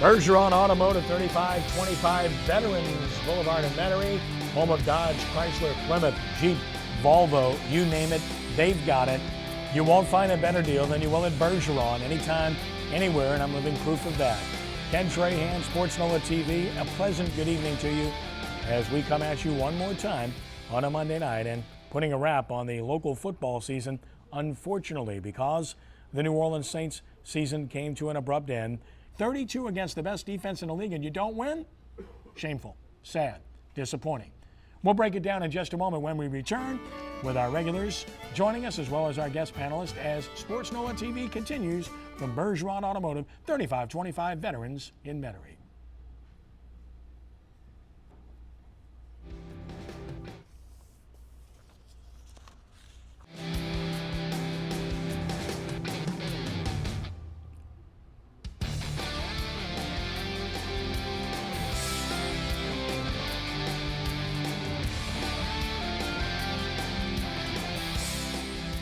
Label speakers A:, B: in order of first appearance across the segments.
A: Bergeron Automotive, 3525 Veterans Boulevard in Metairie, home of Dodge, Chrysler, Plymouth, Jeep, Volvo, you name it, they've got it. You won't find a better deal than you will at Bergeron anytime, anywhere, and I'm living proof of that. Ken Trahan, SportsNOLAtv, a pleasant good evening to you as we come at you one more time on a Monday night and putting a wrap on the local football season, unfortunately, because the New Orleans Saints season came to an abrupt end. 32 against the best defense in the league, and you don't win? Shameful, sad, disappointing. We'll break it down in just a moment when we return with our regulars joining us as well as our guest panelists as SportsNOLAtv continues from Bergeron Automotive, 3525 Veterans in Metairie.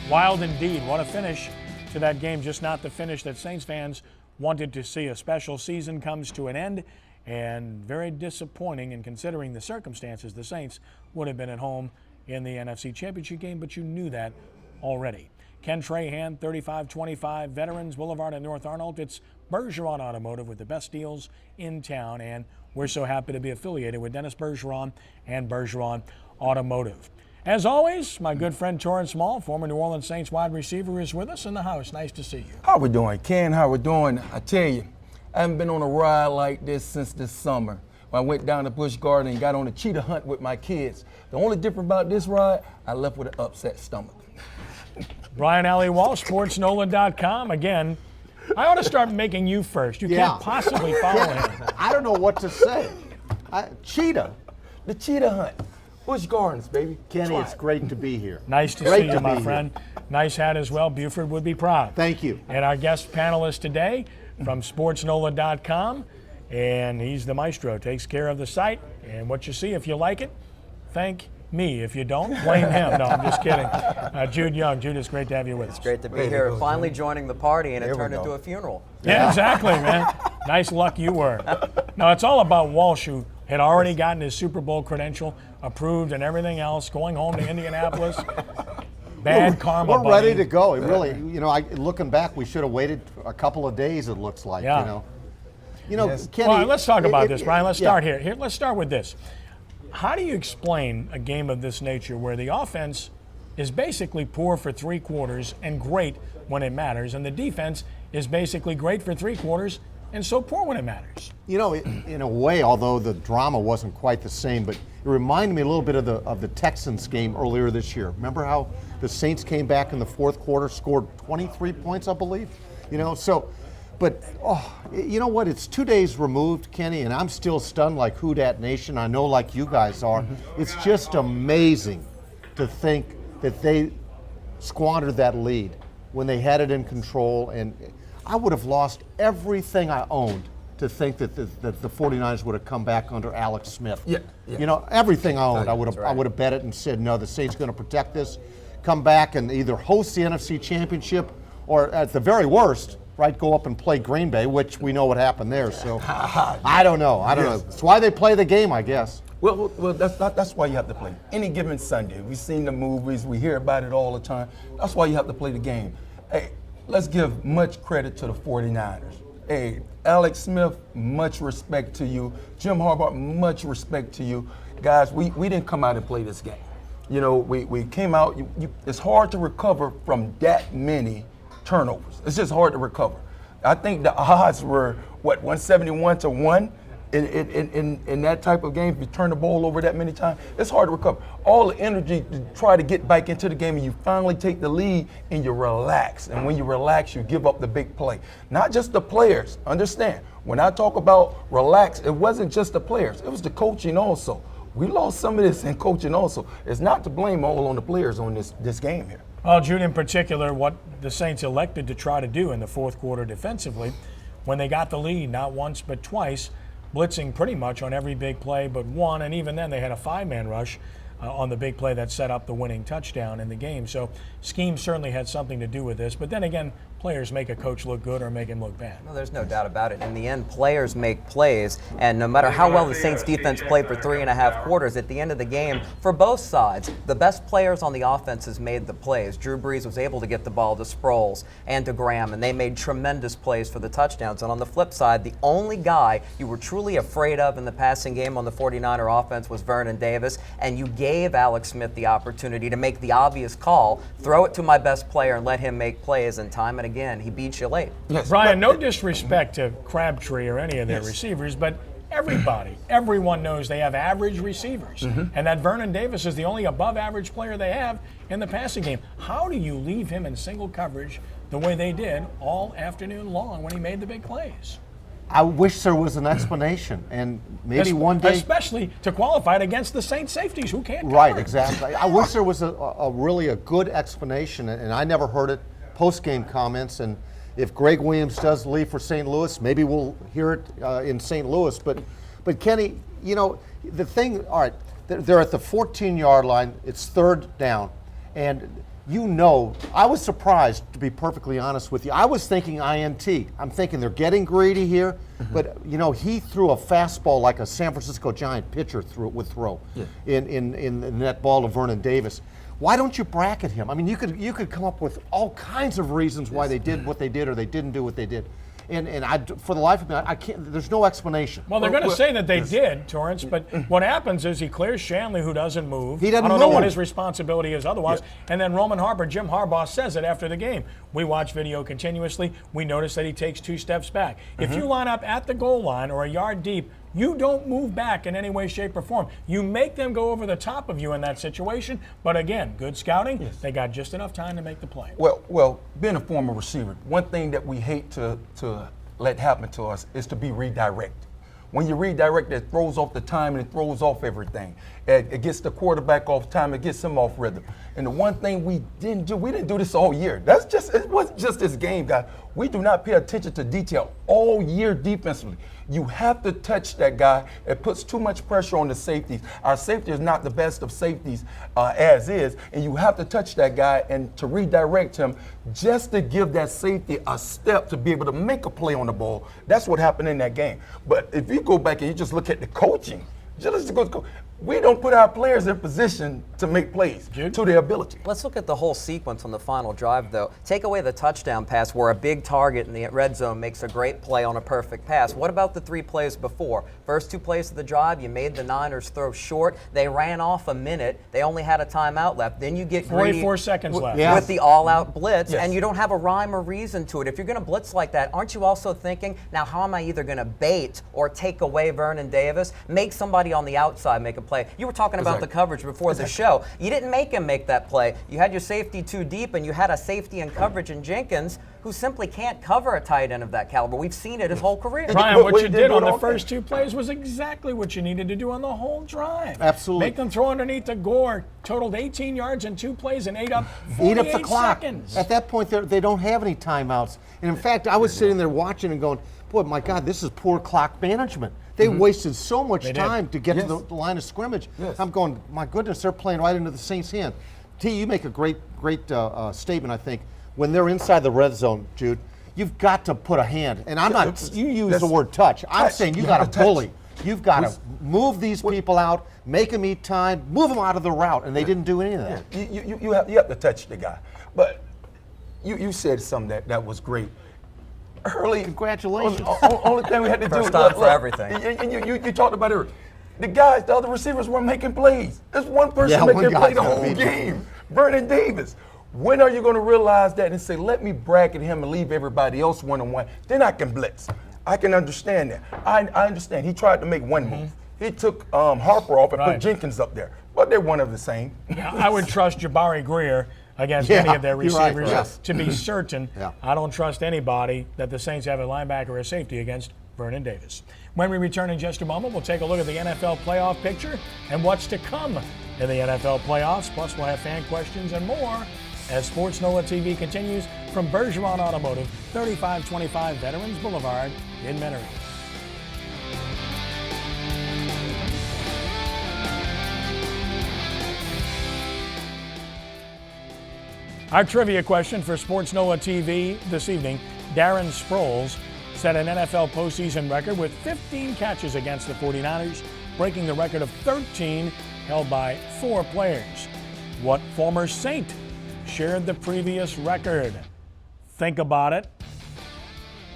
A: Wild indeed. What a finish to that game. Just not the finish that Saints fans wanted to see. A special season comes to an end, and very disappointing in considering the circumstances. The Saints would have been at home in the NFC Championship game, but you knew that already. Ken Trahan, 3525 Veterans Boulevard in North Arnold. It's Bergeron Automotive with the best deals in town, and we're so happy to be affiliated with Dennis Bergeron and Bergeron Automotive. As always, my good friend Torrance Small, former New Orleans Saints wide receiver, is with us in the house. Nice to see you.
B: How we doing, Ken? How we doing? I tell you, I haven't been on a ride like this since this summer. When I went down to Busch Garden and got on a cheetah hunt with my kids. The only difference about this ride, I left with an upset stomach.
A: Brian Alley Walsh, SportsNOLA.com. Again, I ought to start making you first. You can't possibly follow him.
C: I don't know what to say. Cheetah.
B: The cheetah hunt. Busch Gardens, baby.
C: Kenny, it's great to be here.
A: Nice to see you, my friend. Nice hat as well. Buford would be proud.
C: Thank you.
A: And our guest panelist today from SportsNOLA.com, and he's the maestro, takes care of the site. And what you see, if you like it, thank me. If you don't, blame him. No, I'm just kidding. Jude Young. Jude, it's great to have you with us.
D: It's great to be here. Finally joining the party, and it turned into a funeral.
A: Yeah, exactly, man. Nice luck you were. No, it's all about Walsh, who had already gotten his Super Bowl credential approved and everything else, going home to Indianapolis. Bad karma,
C: We're ready to go. It really, looking back, we should have waited a couple of days, it looks like,
B: Yes.
C: Kenny.
A: Well, let's talk about this, Brian. Let's start here. Let's start with this. How do you explain a game of this nature where the offense is basically poor for 3 quarters and great when it matters, and the defense is basically great for 3 quarters and so poor when it matters?
C: In a way, although the drama wasn't quite the same, but it reminded me a little bit of the Texans game earlier this year. Remember how the Saints came back in the fourth quarter, scored 23 points, I believe? But you know what? It's 2 days removed, Kenny, and I'm still stunned like Who Dat Nation. I know like you guys are. It's just amazing to think that they squandered that lead when they had it in control, and I would have lost everything I owned to think that the 49ers would have come back under Alex Smith.
B: Yeah.
C: Everything I owned,
B: Right.
C: I would have bet it and said, no, the Saints going to protect this, come back and either host the NFC Championship or at the very worst, right, go up and play Green Bay, which we know what happened there. So I don't know. That's why they play the game, I guess.
B: Well, that's why you have to play. Any given Sunday, we've seen the movies, we hear about it all the time. That's why you have to play the game. Hey, let's give much credit to the 49ers. Hey, Alex Smith, much respect to you. Jim Harbaugh, much respect to you. Guys, we didn't come out and play this game. We came out, it's hard to recover from that many turnovers. It's just hard to recover. I think the odds were, 171 to 1 in that type of game. If you turn the ball over that many times, it's hard to recover. All the energy to try to get back into the game, and you finally take the lead and you relax. And when you relax, you give up the big play. Not just the players. Understand, when I talk about relax, it wasn't just the players. It was the coaching also. We lost some of this in coaching also. It's not to blame all on the players on this game here.
A: Well, Jude, in particular, what the Saints elected to try to do in the fourth quarter defensively, when they got the lead, not once but twice, blitzing pretty much on every big play but one, and even then they had a 5-man rush on the big play that set up the winning touchdown in the game. So scheme certainly had something to do with this. But then again, players make a coach look good or make him look bad.
D: No, there's no doubt about it. In the end, players make plays, and no matter how well the Saints defense played for 3.5 quarters, at the end of the game, for both sides, the best players on the offenses made the plays. Drew Brees was able to get the ball to Sproles and to Graham, and they made tremendous plays for the touchdowns. And on the flip side, the only guy you were truly afraid of in the passing game on the 49er offense was Vernon Davis, and you gave Alex Smith the opportunity to make the obvious call, throw it to my best player and let him make plays, and time and again, he beat you late.
B: Yes,
A: Brian, no disrespect to Crabtree or any of their receivers, but everyone knows they have average receivers, and that Vernon Davis is the only above-average player they have in the passing game. How do you leave him in single coverage the way they did all afternoon long when he made the big plays?
C: I wish there was an explanation, and maybe one day.
A: Especially to qualify it against the Saints safeties who can't cover.
C: Right, exactly. I wish there was a really a good explanation, and I never heard it post-game comments. And if Greg Williams does leave for St. Louis, maybe we'll hear it in St. Louis. But Kenny, you know, the thing, all right, they're at the 14-yard line. It's 3rd down, and you know, I was surprised, to be perfectly honest with you. I was thinking INT. I'm thinking they're getting greedy here, but you know, he threw a fastball like a San Francisco Giant pitcher would throw in that ball to Vernon Davis. Why don't you bracket him? I mean, you could come up with all kinds of reasons why they did what they did or they didn't do what they did. And I, for the life of me, I can't. There's no explanation.
A: Well, they're going to say that they did, Torrance, but what happens is he clears Shanley, who doesn't move.
C: He doesn't
A: I don't know
C: move.
A: what his responsibility is otherwise. And then Roman Harper, Jim Harbaugh says it after the game. We watch video continuously. We notice that he takes 2 steps back. If you line up at the goal line or a yard deep, you don't move back in any way, shape, or form. You make them go over the top of you in that situation. But again, good scouting. They got just enough time to make the play.
B: Well, being a former receiver, one thing that we hate to let happen to us is to be redirected. When you redirect, it throws off the time and it throws off everything. It gets the quarterback off time, it gets him off rhythm. And the one thing we didn't do this all year. It wasn't just this game, guys. We do not pay attention to detail all year defensively. You have to touch that guy. It puts too much pressure on the safeties. Our safety is not the best of safeties as is, and you have to touch that guy and to redirect him just to give that safety a step to be able to make a play on the ball. That's what happened in that game. But if you go back and you just look at the coaching, we don't put our players in position to make plays to their ability.
D: Let's look at the whole sequence on the final drive, though. Take away the touchdown pass where a big target in the red zone makes a great play on a perfect pass. What about the 3 plays before? First 2 plays of the drive, you made the Niners throw short. They ran off a minute. They only had a timeout left. Then you get greedy
A: 44 seconds left.
D: with the all-out blitz, and you don't have a rhyme or reason to it. If you're going to blitz like that, aren't you also thinking, now how am I either going to bait or take away Vernon Davis, make somebody on the outside make a play? You were talking about the coverage before the show. You didn't make him make that play. You had your safety too deep, and you had a safety in coverage in Jenkins who simply can't cover a tight end of that caliber. We've seen it his whole career.
A: Brian, what you did on the first 2 plays was exactly what you needed to do on the whole drive.
C: Absolutely.
A: Make them throw underneath the gore. Totaled 18 yards in 2 plays and ate up
C: the clock.
A: seconds.
C: At that point, they don't have any timeouts. And in fact, I was sitting there watching and going, boy, my God, this is poor clock management. They wasted so much time to get to the line of scrimmage. I'm going, my goodness, they're playing right into the Saints' hand. T, you make a great statement, I think. When they're inside the red zone, Jude, you've got to put a hand. And I'm not, you use the word touch. I'm saying you got to bully. You've got to move these people out, make them eat time, move them out of the route, and they didn't do any of that.
B: You have to touch the guy. But you said something that was great. Early,
C: congratulations.
B: Only thing we had to do
D: First time for everything.
B: And you talked about it. The other receivers weren't making plays. There's one person making play the whole game. Vernon Davis. When are you going to realize that and say, let me bracket him and leave everybody else one-on-one? Then I can blitz. I can understand that. I understand. He tried to make one move. He took Harper off and put Jenkins up there. But they're one of the same.
A: Yeah, I would trust Jabari Greer against any of their receivers to be certain. I don't trust anybody that the Saints have a linebacker or a safety against Vernon Davis. When we return in just a moment, we'll take a look at the NFL playoff picture and what's to come in the NFL playoffs. Plus, we'll have fan questions and more as SportsNOLAtv continues from Bergeron Automotive, 3525 Veterans Boulevard in Metairie. Our trivia question for SportsNOLAtv this evening, Darren Sproles set an NFL postseason record with 15 catches against the 49ers, breaking the record of 13 held by 4 players. What former Saint shared the previous record? Think about it,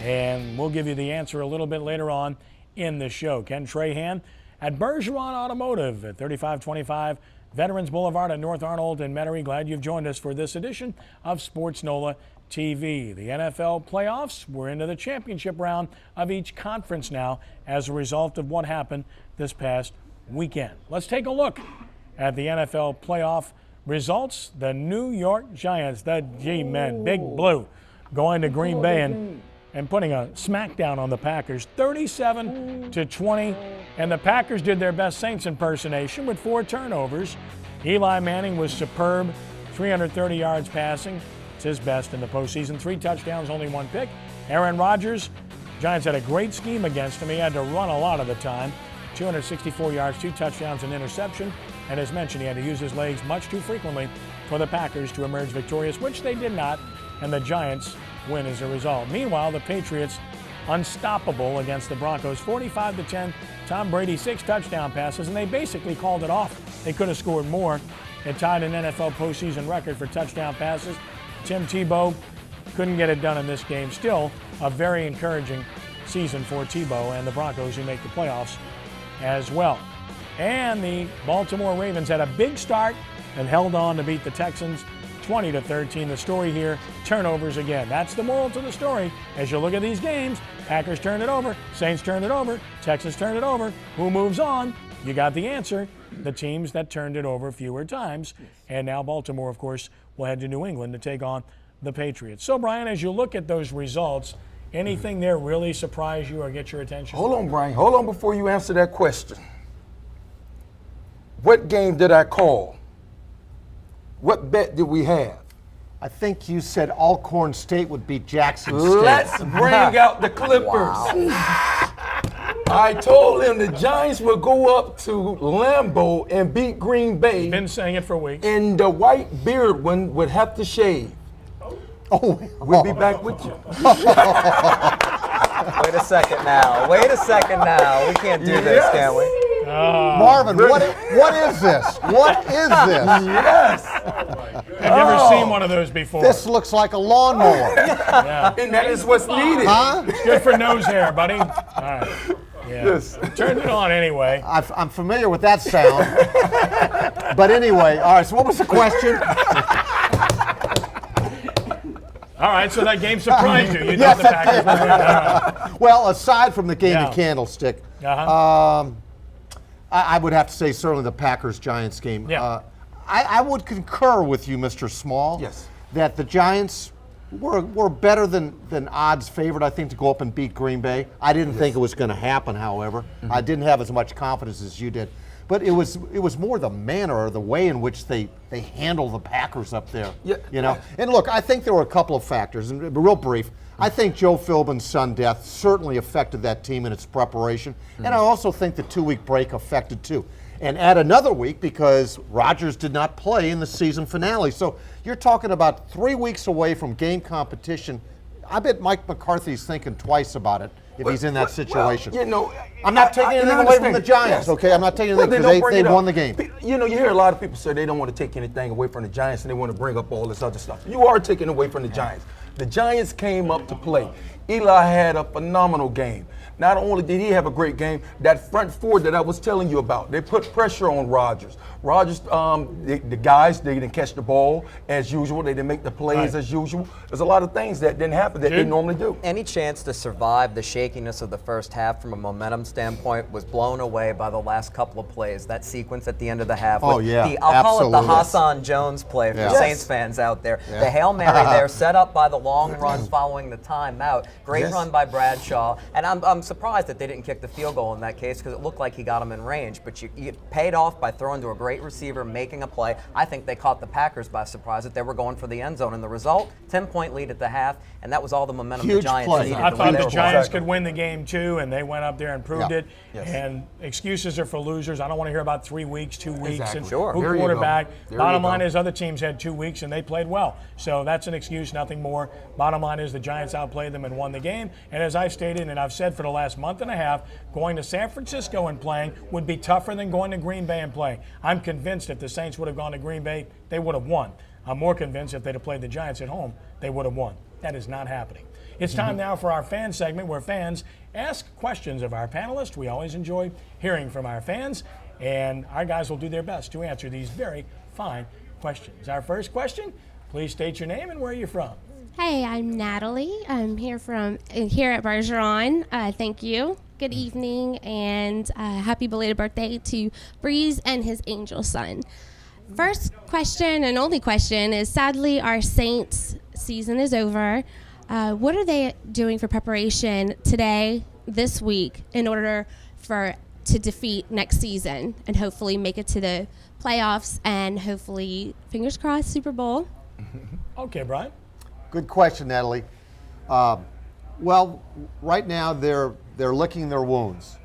A: and we'll give you the answer a little bit later on in the show. Ken Trahan at Bergeron Automotive at 3525 Veterans Boulevard at North Arnold and Metairie. Glad you've joined us for this edition of SportsNOLA TV. The NFL playoffs, we're into the championship round of each conference now as a result of what happened this past weekend. Let's take a look at the NFL playoff results. The New York Giants, the G-men, Big Blue, going to Green Bay and putting a smackdown on the Packers, 37-20. And the Packers did their best Saints impersonation with 4 turnovers. Eli Manning was superb, 330 yards passing. It's his best in the postseason. 3 touchdowns, only 1 pick. Aaron Rodgers, Giants had a great scheme against him. He had to run a lot of the time. 264 yards, 2 touchdowns, an interception. And as mentioned, he had to use his legs much too frequently for the Packers to emerge victorious, which they did not, and the Giants win as a result. Meanwhile, the Patriots unstoppable against the Broncos, 45-10. Tom Brady 6 touchdown passes, and they basically called it off. They could have scored more. It tied an NFL postseason record for touchdown passes. Tim Tebow couldn't get it done in this game. Still a very encouraging season for Tebow and the Broncos, who make the playoffs as well. And the Baltimore Ravens had a big start and held on to beat the Texans 20-13. The story here, turnovers again. That's the moral to the story. As you look at these games, Packers turned it over, Saints turned it over, Texans turned it over. Who moves on? You got the answer. The teams that turned it over fewer times. And now Baltimore, of course, will head to New England to take on the Patriots. So, Brian, as you look at those results, anything there really surprise you or get your attention?
B: Hold on, Brian. Hold on before you answer that question. What game did I call? What bet did we have?
C: I think you said Alcorn State would beat Jackson State.
B: Let's bring out the Clippers. I told him the Giants would go up to Lambeau and beat Green Bay.
A: Been saying it for weeks.
B: And the white beard one would have to shave. We'll be back with you.
D: Wait a second now. We can't do this, can we?
C: Marvin, what is this? What is this?
B: Yes.
A: I've never seen one of those before.
C: This looks like a lawnmower.
A: Yeah.
B: And that is what's needed.
C: Huh?
A: It's good for nose hair, buddy. All right. Yeah.
B: Yes.
A: Turn it on anyway.
C: I'm familiar with that sound. But anyway, all right, so what was the question?
A: All right, so that game surprised you. You
C: Yes,
A: thought the Packers were winning. All right.
C: Well, aside from the game
A: Yeah.
C: of Candlestick,
A: Uh-huh.
C: I would have to say certainly the Packers-Giants game.
A: Yeah.
C: I would concur with you, Mr. Small,
B: Yes.
C: that the Giants were better than odds favorite, I think, to go up and beat Green Bay. I didn't think it was going to happen, however. I didn't have as much confidence as you did. But it was more the manner or the way in which they handle the Packers up there.
B: Yeah.
C: You know. And look, I think there were a couple of factors, and real brief. I think Joe Philbin's sudden death certainly affected that team in its preparation, and I also think the 2-week break affected too. And add another week because Rodgers did not play in the season finale. So you're talking about 3 weeks away from game competition. I bet Mike McCarthy's thinking twice about it if he's in that situation.
B: Well, you know,
C: I'm not taking anything away from the Giants,
B: Yes.
C: okay? I'm not taking anything
B: Well,
C: because
B: don't bring
C: they
B: it
C: won
B: up.
C: the game.
B: You know, you hear a lot of people say they don't want to take anything away from the Giants and they want to bring up all this other stuff. You are taking away from the Giants. The Giants came up to play. Eli had a phenomenal game. Not only did he have a great game, that front four that I was telling you about, they put pressure on Rodgers. Rodgers, the guys, they didn't catch the ball as usual. They didn't make the plays as usual. There's a lot of things that didn't happen that they normally do.
D: Any chance to survive the shakiness of the first half from a momentum standpoint was blown away by the last couple of plays. That sequence at the end of the half.
C: Oh,
D: with
C: yeah,
D: I'll call it the
C: absolutely.
D: Hassan Jones play for
C: Yeah.
D: Saints fans out there. The Hail Mary there, set up by the long run following the timeout. Great run by Bradshaw. And I'm surprised that they didn't kick the field goal in that case because it looked like he got him in range. But you paid off by throwing to a great receiver, making a play. I think they caught the Packers by surprise that they were going for the end zone. And the result, 10-point lead at the half, and that was all the momentum the Giants needed.
A: I thought the Giants could win the game too, and they went up there and proved it.
B: Yes.
A: And excuses are for losers. I don't want to hear about 3 weeks, 2 weeks,
B: Exactly.
A: and
D: Sure.
A: who
B: There you
A: quarterback.
B: go.
A: Bottom line is other teams had 2 weeks and they played well. So that's an excuse, nothing more. Bottom line is the Giants outplayed them and won the game. And as I've stated and I've said for the last month and a half, going to San Francisco and playing would be tougher than going to Green Bay and playing. I'm convinced if the Saints would have gone to Green Bay, they would have won. I'm more convinced if they'd have played the Giants at home, they would have won. That is not happening. It's time now for our fan segment where fans ask questions of our panelists. We always enjoy hearing from our fans, and our guys will do their best to answer these very fine questions. Our first question, please state your name and where you're from.
E: Hey, I'm Natalie. I'm here at Bergeron. Thank you. Good evening, and happy belated birthday to Breeze and his angel son. First question and only question is, sadly, our Saints season is over. What are they doing for preparation today, this week, in order to defeat next season and hopefully make it to the playoffs and hopefully, fingers crossed, Super Bowl?
A: Okay, Brian.
C: Good question, Natalie. Well, right now they're licking their wounds,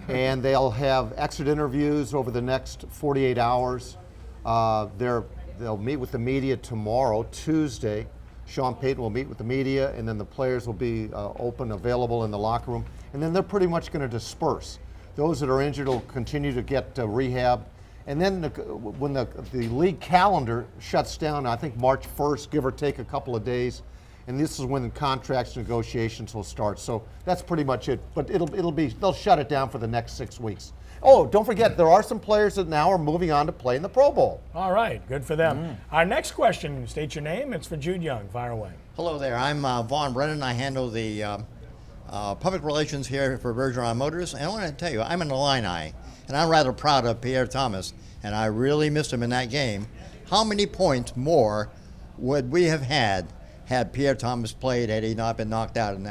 C: and they'll have exit interviews over the next 48 hours. They'll meet with the media tomorrow, Tuesday. Sean Payton will meet with the media, and then the players will be available in the locker room, and then they're pretty much going to disperse. Those that are injured will continue to get rehab. And then when the league calendar shuts down, I think March 1st, give or take a couple of days, and this is when the contracts negotiations will start. So that's pretty much it. But they'll shut it down for the next 6 weeks. Oh, don't forget, there are some players that now are moving on to play in the Pro Bowl.
A: All right, good for them. Our next question, state your name. It's for Jude Young. Fire away.
F: Hello there. I'm Vaughn Brennan. I handle the public relations here for Bergeron Motors. And I want to tell you, I'm an Illini, and I'm rather proud of Pierre Thomas, and I really missed him in that game. How many points more would we have had Pierre Thomas played had he not been knocked out in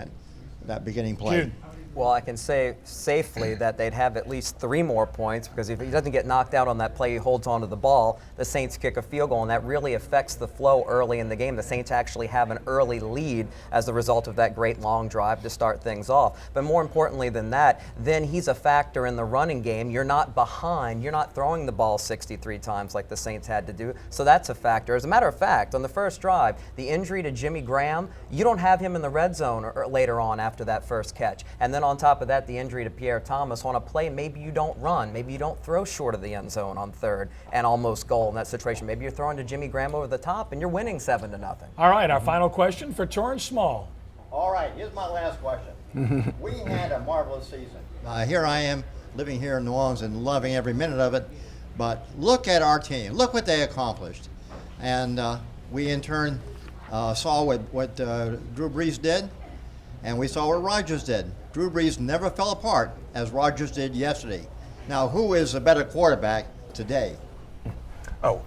F: that beginning play?
A: Jude.
D: Well, I can say safely that they'd have at least 3 more points because if he doesn't get knocked out on that play, he holds onto the ball, the Saints kick a field goal, and that really affects the flow early in the game. The Saints actually have an early lead as a result of that great long drive to start things off. But more importantly than that, then he's a factor in the running game. You're not behind. You're not throwing the ball 63 times like the Saints had to do. So that's a factor. As a matter of fact, on the first drive, the injury to Jimmy Graham, you don't have him in the red zone or later on after that first catch. And then on top of that, the injury to Pierre Thomas on a play, maybe you don't run, maybe you don't throw short of the end zone on third and almost goal in that situation. Maybe you're throwing to Jimmy Graham over the top and you're winning 7-0.
A: All right, our final question for Torrance Small.
F: All right, here's my last question. We had a marvelous season. Here I am living here in New Orleans and loving every minute of it. But look at our team. Look what they accomplished. And we in turn saw what Drew Brees did, and we saw what Rodgers did. Drew Brees never fell apart as Rodgers did yesterday. Now, who is a better quarterback today?
B: Oh,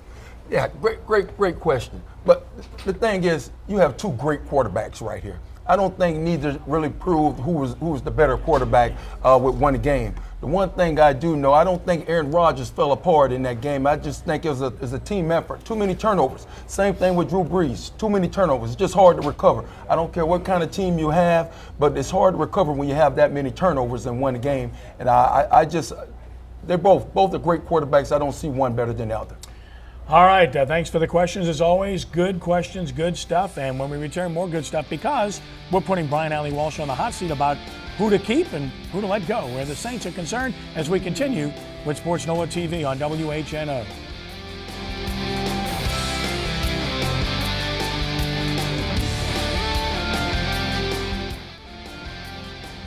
B: yeah, great question. But the thing is, you have 2 great quarterbacks right here. I don't think neither really proved who was the better quarterback with one game. The one thing I do know, I don't think Aaron Rodgers fell apart in that game. I just think it was a team effort. Too many turnovers. Same thing with Drew Brees. Too many turnovers. It's just hard to recover. I don't care what kind of team you have, but it's hard to recover when you have that many turnovers in one game. And they're both are great quarterbacks. I don't see one better than the other.
A: All right, thanks for the questions as always. Good questions, good stuff. And when we return, more good stuff because we're putting Brian Alley Walsh on the hot seat about who to keep and who to let go where the Saints are concerned as we continue with Sports NOLA TV on WHNO.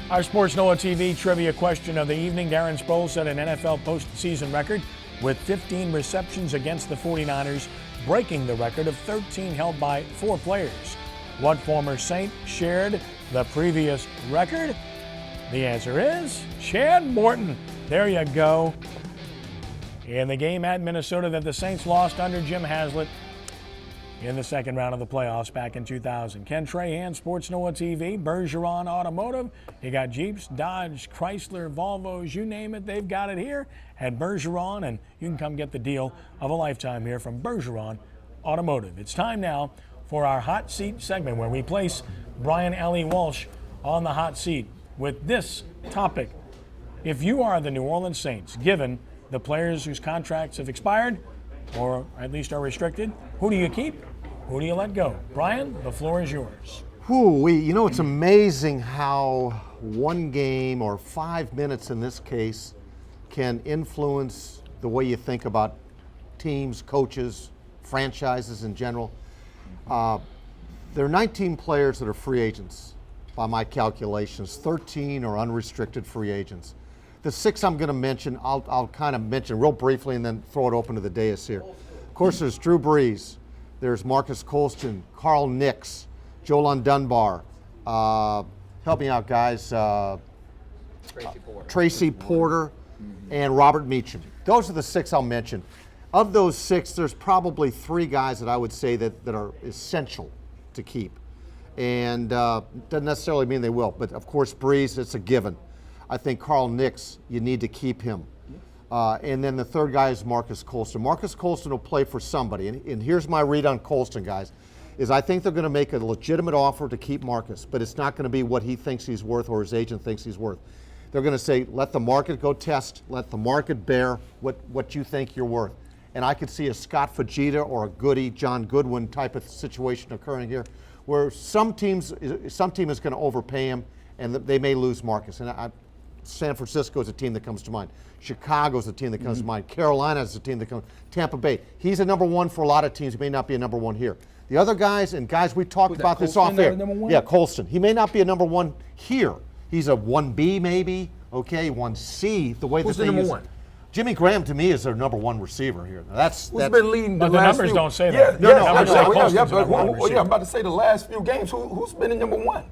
A: Our Sports NOLA TV trivia question of the evening. Darren Sproles set an NFL postseason record with 15 receptions against the 49ers, breaking the record of 13 held by 4 players. What former Saint shared the previous record? The answer is Chad Morton. There you go. In the game at Minnesota that the Saints lost under Jim Haslett, in the second round of the playoffs back in 2000. Ken Trahan, SportsNOLAtv, Bergeron Automotive. You got Jeeps, Dodge, Chrysler, Volvos, you name it, they've got it here at Bergeron, and you can come get the deal of a lifetime here from Bergeron Automotive. It's time now for our hot seat segment where we place Brian Ellie Walsh on the hot seat with this topic. If you are the New Orleans Saints, given the players whose contracts have expired or at least are restricted, who do you keep? Who do you let go? Brian, the floor is yours.
C: You know, it's amazing how one game or 5 minutes in this case can influence the way you think about teams, coaches, franchises in general. There are 19 players that are free agents by my calculations. 13 are unrestricted free agents. The 6 I'm going to mention, I'll kind of mention real briefly and then throw it open to the dais here. Of course, there's Drew Brees, there's Marcus Colston, Carl Nix, Jolon Dunbar. Help me out, guys. Tracy Porter and Robert Meacham. Those are the 6 I'll mention. Of those 6, there's probably 3 guys that I would say that are essential to keep. And doesn't necessarily mean they will, but of course Brees, it's a given. I think Carl Nix, you need to keep him. And then the third guy is Marcus Colston. Marcus Colston will play for somebody. And here's my read on Colston, guys, is I think they're going to make a legitimate offer to keep Marcus, but it's not going to be what he thinks he's worth or his agent thinks he's worth. They're going to say, let the market go test, let the market bear what you think you're worth. And I could see a Scott Fujita or a Goody, John Goodwin type of situation occurring here, where some team is going to overpay him, and they may lose Marcus. And San Francisco is a team that comes to mind. Chicago is a team that comes to mind. Carolina is a team that comes. Tampa Bay. He's a number 1 for a lot of teams. He may not be a number 1 here. The other guys, and guys, we talked about this off air. Yeah, Colston. He may not be a number 1 here. He's a 1B maybe. Okay, 1C. The way
B: Who's
C: that
B: the
C: they
B: number
C: use
B: 1?
C: Jimmy Graham to me is their number 1 receiver here. Now, that's
B: been leading the
A: But the
B: last
A: numbers
B: few.
A: don't say that.
B: Yeah,
A: The numbers say Colston's the number 1 receiver.
B: I'm about to say the last few games. Who's been in number 1?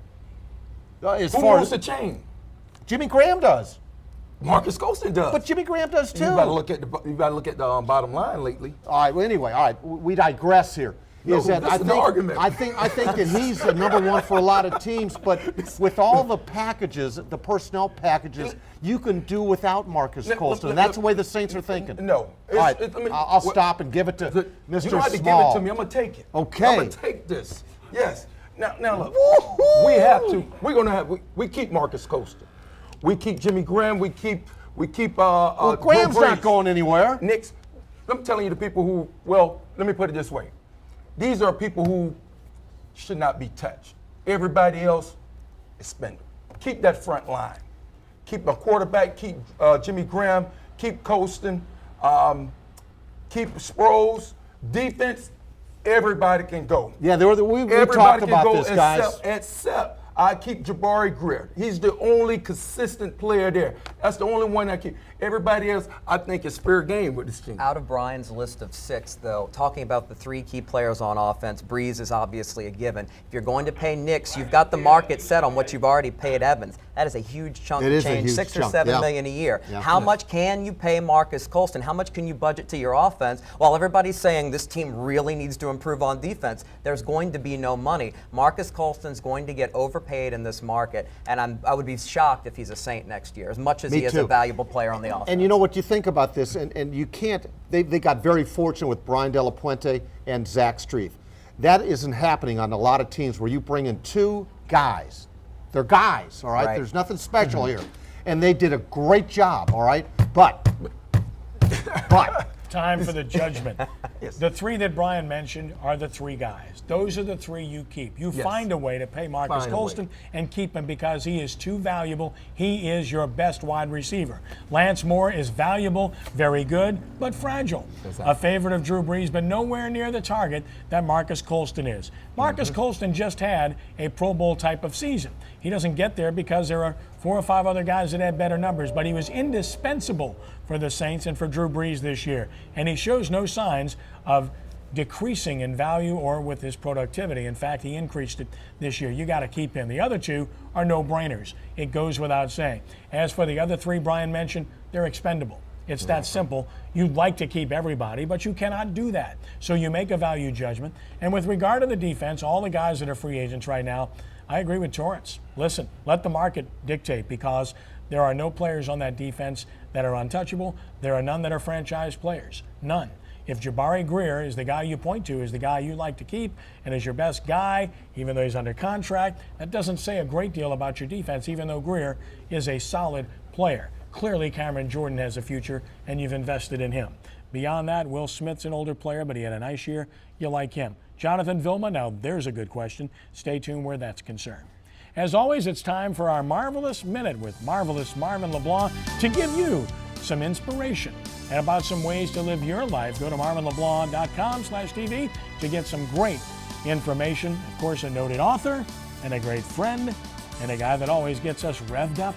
C: as
B: Who
C: far
B: moves
C: as
B: the chain?
C: Jimmy Graham does.
B: Marcus Colston does.
C: But Jimmy Graham does too.
B: You got to look at the bottom line lately.
C: All right. Well, anyway, all right. We digress here.
B: No,
C: Is that
B: this is an argument.
C: I think that he's the number 1 for a lot of teams. But with all the packages, the personnel packages, you can do without Marcus Colston. And that's the way the Saints are thinking.
B: No.
C: All right. I'll stop and give it to Mr.
B: You don't have to
C: Small.
B: give it to me. I'm going to take it.
C: Okay.
B: I'm going to take this. Yes. Now look. We have to. We're going to have. We keep Marcus Colston. We keep Jimmy Graham. We keep.
C: Graham's not going anywhere.
B: Knicks. I'm telling you, the people who. Well, let me put it this way. These are people who should not be touched. Everybody else is spendable. Keep that front line. Keep a quarterback. Keep Jimmy Graham. Keep Colston. Keep Sproles. Defense. Everybody can go.
C: Yeah, we talked about this, guys.
B: Except I keep Jabari Greer. He's the only consistent player there. That's the only one I keep. Everybody else, I think, is fair game with this team.
D: Out of Brian's list of 6, though, talking about the 3 key players on offense, Brees is obviously a given. If you're going to pay Nix, you've got the market set on what you've already paid Evans. That is a huge chunk of change, 6 or 7 million a year.
C: Yeah.
D: How much can you pay Marcus Colston? How much can you budget to your offense? While everybody's saying this team really needs to improve on defense, there's going to be no money. Marcus Colston's going to get overpaid in this market, and I would be shocked if he's a Saint next year, as much as he is a valuable player on the offense.
C: And you know what, you think about this, and you can't, they got very fortunate with Brian De La Puente and Zach Streif. That isn't happening on a lot of teams where you bring in 2 guys. They're guys, all right? There's nothing special here. And they did a great job, all right? But.
A: Time for the judgment.
B: Yes.
A: The 3 that Brian mentioned are the 3 guys. Those are the 3 you keep. You find a way to pay Marcus Colston and keep him because he is too valuable. He is your best wide receiver. Lance Moore is valuable, very good, but fragile. A favorite of Drew Brees, but nowhere near the target that Marcus Colston is. Marcus Colston just had a Pro Bowl type of season. He doesn't get there because there are 4 or 5 other guys that had better numbers, but he was indispensable for the Saints and for Drew Brees this year. And he shows no signs of decreasing in value or with his productivity. In fact, he increased it this year. You got to keep him. The other 2 are no-brainers. It goes without saying. As for the other 3 Brian mentioned, they're expendable. It's that simple. You'd like to keep everybody, but you cannot do that. So you make a value judgment. And with regard to the defense, all the guys that are free agents right now, I agree with Torrance. Listen, let the market dictate, because there are no players on that defense that are untouchable. There are none that are franchise players. None. If Jabari Greer is the guy you point to, is the guy you like to keep, and is your best guy, even though he's under contract, that doesn't say a great deal about your defense, even though Greer is a solid player. Clearly, Cameron Jordan has a future, and you've invested in him. Beyond that, Will Smith's an older player, but he had a nice year. You like him. Jonathan Vilma, now there's a good question. Stay tuned where that's concerned. As always, it's time for our Marvelous Minute with Marvelous Marvin LeBlanc to give you some inspiration and about some ways to live your life. Go to marvinleblanc.com/TV to get some great information. Of course, a noted author and a great friend and a guy that always gets us revved up.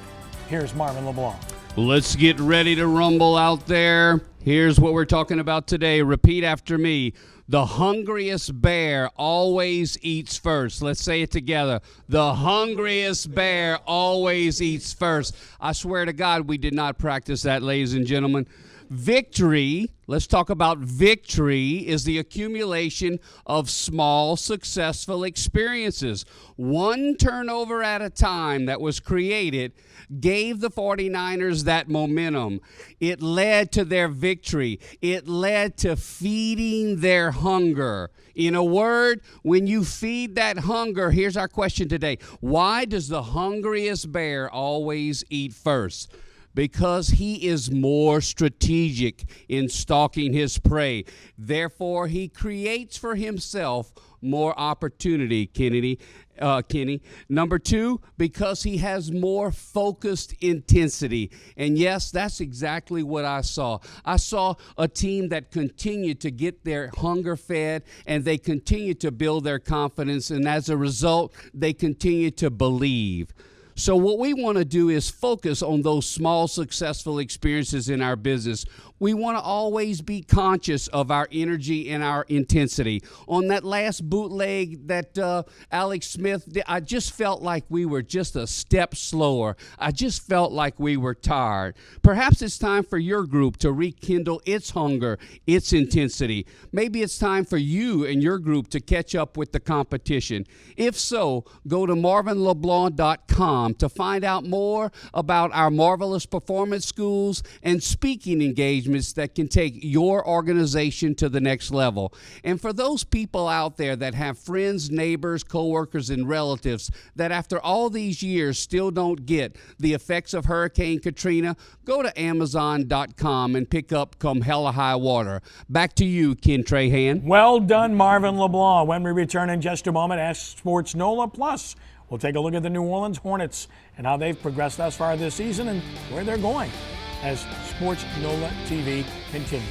A: Here's Marvin LeBlanc.
G: Let's get ready to rumble out there. Here's what we're talking about today. Repeat after me. The hungriest bear always eats first. Let's say it together. The hungriest bear always eats first. I swear to God, we did not practice that, ladies and gentlemen. Victory, let's talk about victory, is the accumulation of small, successful experiences. One turnover at a time that was created gave the 49ers that momentum. It led to their victory. It led to feeding their hunger. In a word, when you feed that hunger, here's our question today. Why does the hungriest bear always eat first? Because he is more strategic in stalking his prey. Therefore, he creates for himself more opportunity, Kenny. Number two, because he has more focused intensity. And yes, that's exactly what I saw. I saw a team that continued to get their hunger fed, and they continued to build their confidence, and as a result, they continued to believe. So what we want to do is focus on those small, successful experiences in our business. We want to always be conscious of our energy and our intensity. On that last bootleg that Alex Smith did, I just felt like we were just a step slower. I just felt like we were tired. Perhaps it's time for your group to rekindle its hunger, its intensity. Maybe it's time for you and your group to catch up with the competition. If so, go to marvinleblanc.com to find out more about our marvelous performance schools and speaking engagements that can take your organization to the next level. And for those people out there that have friends, neighbors, coworkers, and relatives that after all these years still don't get the effects of Hurricane Katrina, go to Amazon.com and pick up Come Hella High Water. Back to you, Ken Trahan.
A: Well done, Marvin LeBlanc. When we return in just a moment, Ask Sports NOLA Plus. We'll take a look at the New Orleans Hornets and how they've progressed thus far this season and where they're going as Sports NOLA TV continues.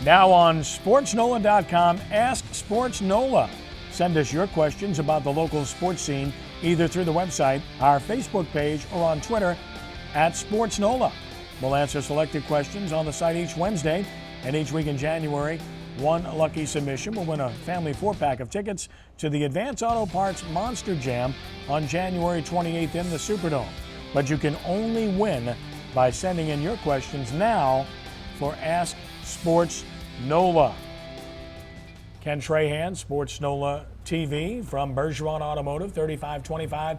A: Now on SportsNOLA.com, Ask Sports NOLA. Send us your questions about the local sports scene either through the website, our Facebook page, or on Twitter @SportsNOLA. We'll answer selected questions on the site each Wednesday, and each week in January, one lucky submission will win a family 4-pack of tickets to the Advance Auto Parts Monster Jam on January 28th in the Superdome. But you can only win by sending in your questions now for Ask Sports NOLA. Ken Trahan, Sports NOLA TV from Bergeron Automotive, 3525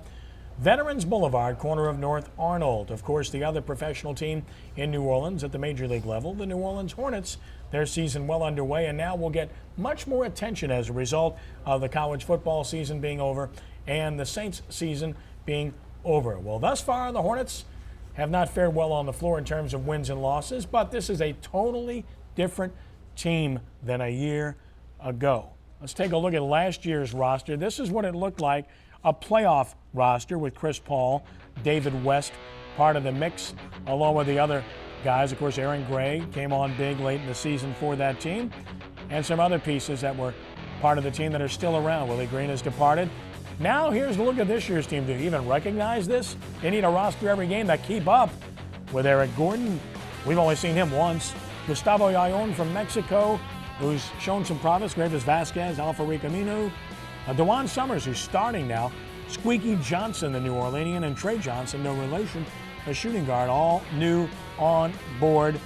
A: Veterans Boulevard, corner of North Arnold. Of course, the other professional team in New Orleans at the Major League level, the New Orleans Hornets, their season well underway, and now will get much more attention as a result of the college football season being over and the Saints season being over. Well, thus far, the Hornets have not fared well on the floor in terms of wins and losses, but this is a totally different team than a year ago. Let's take a look at last year's roster. This is what it looked like. A playoff roster with Chris Paul, David West, part of the mix, along with the other guys. Of course, Aaron Gray came on big late in the season for that team, and some other pieces that were part of the team that are still around. Willie Green has departed. Now here's a look at this year's team. Do you even recognize this? They need a roster every game that keep up with Eric Gordon. We've only seen him once. Gustavo Yayon from Mexico, who's shown some promise. Gravis Vasquez, Alfredo Camino, DeJuan Summers, who's starting now, Squeaky Johnson, the New Orleanian, and Trey Johnson, no relation, a shooting guard, all new on board.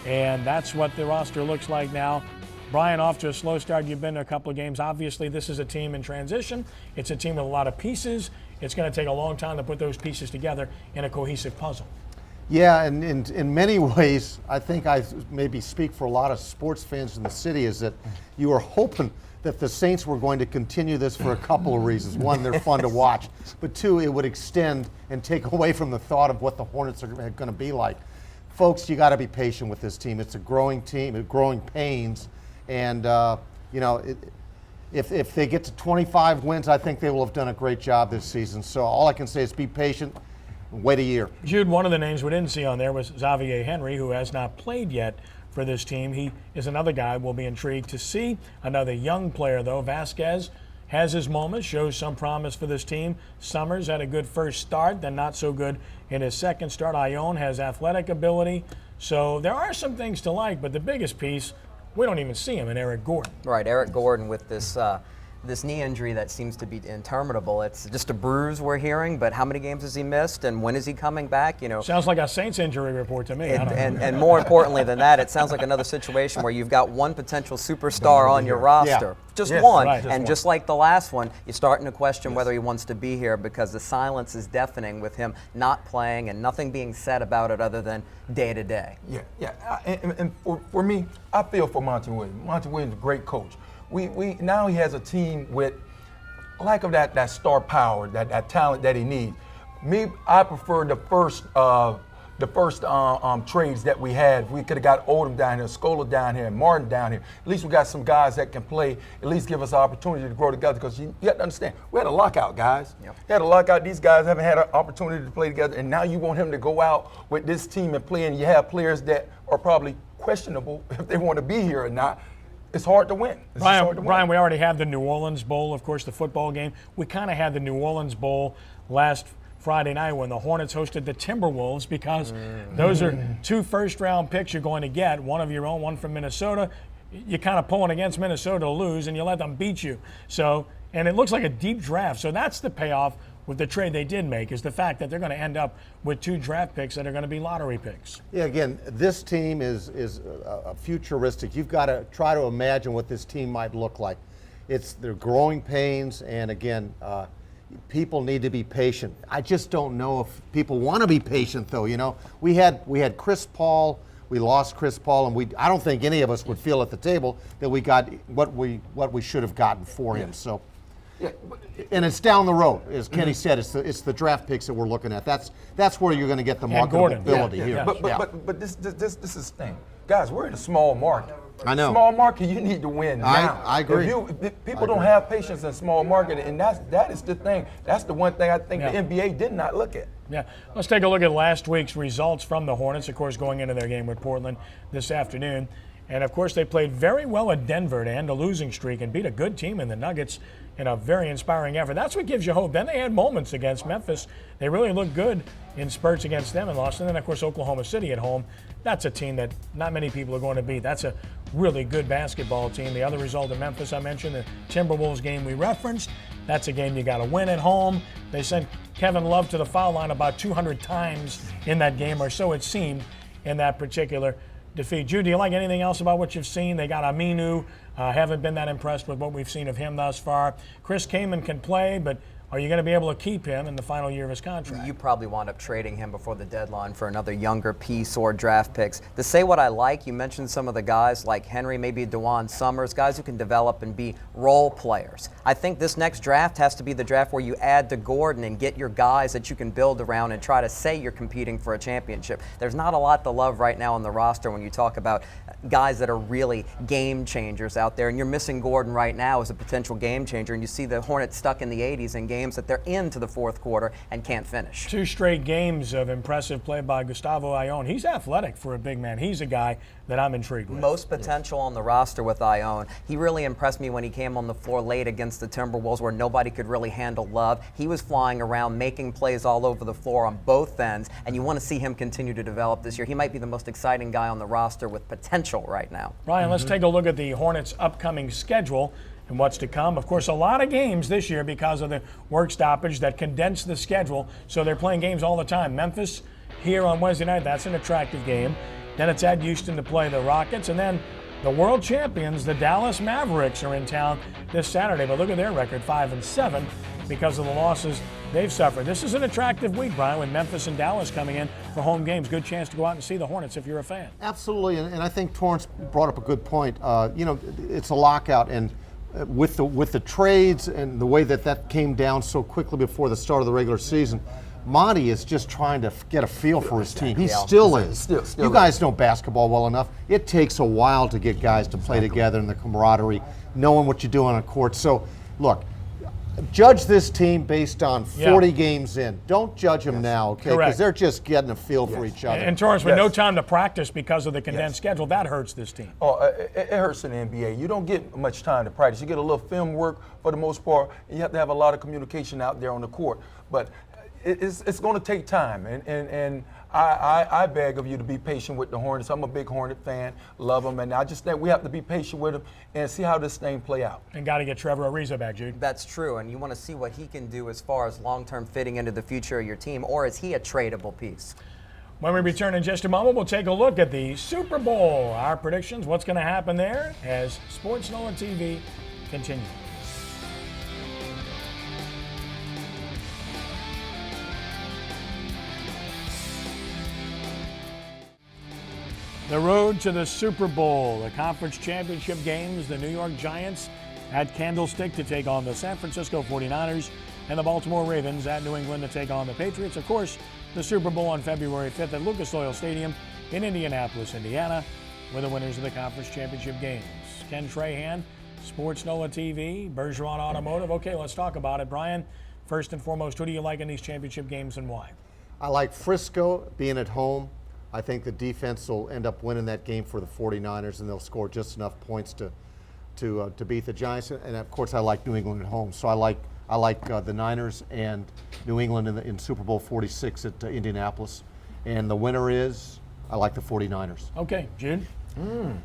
A: And that's what the roster looks like now. Brian, off to a slow start. You've been to a couple of games. Obviously, this is a team in transition. It's a team with a lot of pieces. It's going to take a long time to put those pieces together in a cohesive puzzle.
C: Yeah, and in many ways, I think I maybe speak for a lot of sports fans in the city, is that you were hoping that the Saints were going to continue this for a couple of reasons. One, they're fun to watch, but two, it would extend and take away from the thought of what the Hornets are going to be like. Folks, you got to be patient with this team. It's a growing team, growing pains, and if they get to 25 wins, I think they will have done a great job this season. So all I can say is be patient and wait a year.
A: Jude, one of the names we didn't see on there was Xavier Henry, who has not played yet for this team. He is another guy we'll be intrigued to see. Another young player, though. Vasquez has his moments, shows some promise for this team. Summers had a good first start, then not so good in his second start. Ione has athletic ability. So there are some things to like, but the biggest piece, we don't even see him in Eric Gordon.
D: Right, Eric Gordon with this this knee injury that seems to be interminable. It's just a bruise we're hearing, but how many games has he missed, and when is he coming back?
A: Sounds like a Saints injury report to me.
D: And more importantly than that, it sounds like another situation where you've got one potential superstar on your roster.
C: Yeah.
D: Just one.
A: Right.
D: And just like the last one, you're starting to question whether he wants to be here, because the silence is deafening with him not playing and nothing being said about it other than day to day.
B: Yeah. And for me, I feel for Monty Williams. Monty Williams is a great coach. We now he has a team with lack of that star power, that talent that he needs. I prefer the first trades that we had. We could have got Odom down here, Scola down here, and Martin down here. At least we got some guys that can play, at least give us an opportunity to grow together, because you have to understand, we had a lockout, guys.
D: Yep.
B: We had a lockout. These guys haven't had an opportunity to play together, and now you want him to go out with this team and play, and you have players that are probably questionable if they want to be here or not. It's hard to win.
A: Brian, we already have the New Orleans Bowl, of course, the football game. We kind of had the New Orleans Bowl last Friday night when the Hornets hosted the Timberwolves, because those are two first-round picks you're going to get, one of your own, one from Minnesota. You're kind of pulling against Minnesota to lose, and you let them beat you. So, and it looks like a deep draft. So that's the payoff with the trade they did make, is the fact that they're going to end up with two draft picks that are going to be lottery picks.
C: Yeah, again, this team is futuristic. You've got to try to imagine what this team might look like. They're growing pains, and again, people need to be patient. I just don't know if people want to be patient, though. We had Chris Paul. We lost Chris Paul, and I don't think any of us would feel at the table that we got what we should have gotten for him. So. Yeah, and it's down the road, as Kenny said. It's the draft picks that we're looking at. That's where you're going to get the marketability here.
B: But this is the thing, guys. We're in a small market.
C: I know.
B: Small market, you need to win now.
C: I agree.
B: People don't have patience in small market, and that is the thing. That's the one thing I think the NBA did not look at.
A: Yeah, let's take a look at last week's results from the Hornets, of course, going into their game with Portland this afternoon. And, of course, they played very well at Denver to end a losing streak and beat a good team in the Nuggets in a very inspiring effort. That's what gives you hope. Then they had moments against Memphis. They really looked good in spurts against them and lost. And then, of course, Oklahoma City at home. That's a team that not many people are going to beat. That's a really good basketball team. The other result in Memphis I mentioned, the Timberwolves game we referenced, that's a game you got to win at home. They sent Kevin Love to the foul line about 200 times in that game, or so it seemed, in that particular defeat. Jude, do you like anything else about what you've seen? They got Aminu. Haven't been that impressed with what we've seen of him thus far. Chris Kaman can play, but are you going to be able to keep him in the final year of his contract?
D: You probably wound up trading him before the deadline for another younger piece or draft picks. To say what I like, you mentioned some of the guys like Henry, maybe DeJuan Summers, guys who can develop and be role players. I think this next draft has to be the draft where you add to Gordon and get your guys that you can build around and try to say you're competing for a championship. There's not a lot to love right now on the roster when you talk about guys that are really game changers out there, and you're missing Gordon right now as a potential game changer, and you see the Hornets stuck in the 80s in games that they're into the fourth quarter and can't finish.
A: 2 straight games of impressive play by Gustavo Ione. He's athletic for a big man. He's a guy that I'm intrigued with.
D: Most potential on the roster with Ione. He really impressed me when he came on the floor late against the Timberwolves where nobody could really handle Love. He was flying around, making plays all over the floor on both ends, and you want to see him continue to develop this year. He might be the most exciting guy on the roster with potential right now.
A: Brian, let's take a look at the Hornets' upcoming schedule. and what's to come. Of course, a lot of games this year because of the work stoppage that condensed the schedule, so they're playing games all the time. Memphis here on Wednesday night, that's an attractive game. Then it's at Houston to play the Rockets, and then the world champions, the Dallas Mavericks, are in town this Saturday. But look at their record, 5-7, because of the losses they've suffered. This is an attractive week, Brian, with Memphis and Dallas coming in for home games. Good chance to go out and see the Hornets if you're a fan.
C: Absolutely, and I think Torrance brought up a good point. It's a lockout, and with the trades and the way that came down so quickly before the start of the regular season, Monty is just trying to get a feel for his team. He still is.
B: Still
C: you guys know basketball well enough. It takes a while to get guys to play together and the camaraderie, knowing what you do on a court. So, look, judge this team based on 40 games in. Don't judge them now, okay? Because they're just getting a feel for each other.
A: And Torrance, with no time to practice because of the condensed schedule, that hurts this team.
B: It hurts in the NBA. You don't get much time to practice. You get a little film work for the most part, and you have to have a lot of communication out there on the court. But it's going to take time, and I beg of you to be patient with the Hornets. I'm a big Hornet fan, love them, and I just think we have to be patient with them and see how this thing play out.
A: And got to get Trevor Ariza back, Jude.
D: That's true, and you want to see what he can do as far as long-term fitting into the future of your team, or is he a tradable piece?
A: When we return in just a moment, we'll take a look at the Super Bowl, our predictions, what's going to happen there as SportsNOLAtv continues. The road to the Super Bowl, the conference championship games, the New York Giants at Candlestick to take on the San Francisco 49ers, and the Baltimore Ravens at New England to take on the Patriots. Of course, the Super Bowl on February 5th at Lucas Oil Stadium in Indianapolis, Indiana, with the winners of the conference championship games. Ken Trahan, SportsNOLAtv, Bergeron Automotive. Okay, let's talk about it. Brian, first and foremost, who do you like in these championship games and why?
C: I like Frisco being at home. I think the defense will end up winning that game for the 49ers, and they'll score just enough points to beat the Giants. And of course, I like New England at home. So I like the Niners and New England in Super Bowl 46 at Indianapolis. And the winner is, I like the 49ers.
A: Okay, Jude?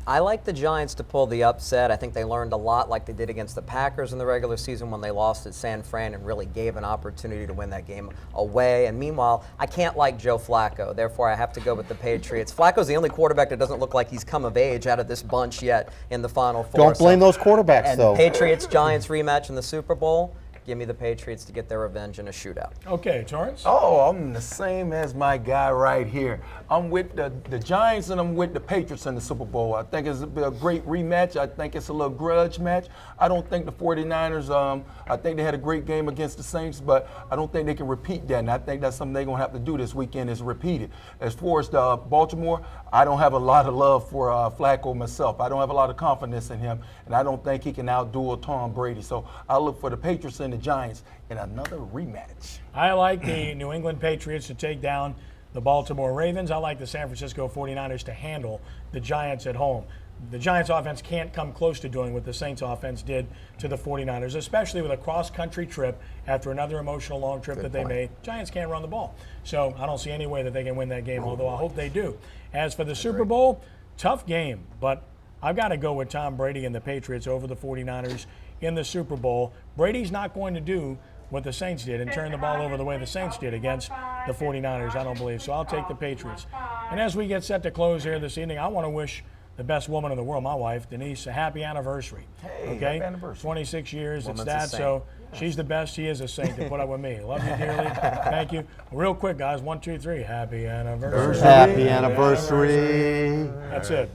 D: I like the Giants to pull the upset. I think they learned a lot like they did against the Packers in the regular season when they lost at San Fran and really gave an opportunity to win that game away. And meanwhile, I can't like Joe Flacco. Therefore, I have to go with the Patriots. Flacco's the only quarterback that doesn't look like he's come of age out of this bunch yet in the Final Four.
C: Don't blame those quarterbacks,
D: and
C: though.
D: Patriots-Giants rematch in the Super Bowl. Give me the Patriots to get their revenge in a shootout.
A: Okay, Torrance?
B: Oh, I'm the same as my guy right here. I'm with the Giants and I'm with the Patriots in the Super Bowl. I think it's a great rematch. I think it's a little grudge match. I don't think the 49ers, I think they had a great game against the Saints, but I don't think they can repeat that. And I think that's something they're going to have to do this weekend is repeat it. As far as the Baltimore, I don't have a lot of love for Flacco myself. I don't have a lot of confidence in him, and I don't think he can outduel Tom Brady. So I look for the Patriots and the Giants in another rematch.
A: I like the New England Patriots to take down the Baltimore Ravens. I like the San Francisco 49ers to handle the Giants at home. The Giants offense can't come close to doing what the Saints offense did to the 49ers, especially with a cross-country trip after another emotional long trip that they made. Giants can't run the ball. So I don't see any way that they can win that game, although I hope they do. As for the Super Bowl, tough game, but I've got to go with Tom Brady and the Patriots over the 49ers in the Super Bowl. Brady's not going to do what the Saints did and turn the ball over the way the Saints did against the 49ers, I don't believe. So I'll take the Patriots. And as we get set to close here this evening, I want to wish the best woman in the world, my wife, Denise, a happy anniversary.
B: Hey,
A: okay?
B: happy anniversary.
A: 26 years,
D: Woman's
A: it's that. So she's the best. She is a saint to put up with me. Love you dearly. Thank you. Real quick, guys. 1, 2, 3. Happy anniversary.
C: Happy anniversary.
A: That's it.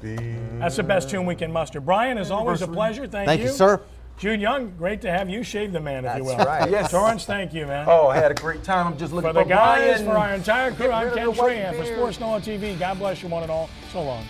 A: That's the best tune we can muster. Brian, as always, a pleasure. Thank you.
C: Thank you, sir.
A: Jude Young, great to have you shave the man, if you will.
D: That's right.
B: Yes.
A: Torrance, thank you, man.
B: Oh, I had a great time. I'm just looking
A: For the guys,
B: Brian.
A: for our entire crew,
B: Get
A: I'm
B: rid of
A: Ken
B: the white
A: Trahan for
B: beard.
A: SportsNOLAtv. God bless you one and all. So long.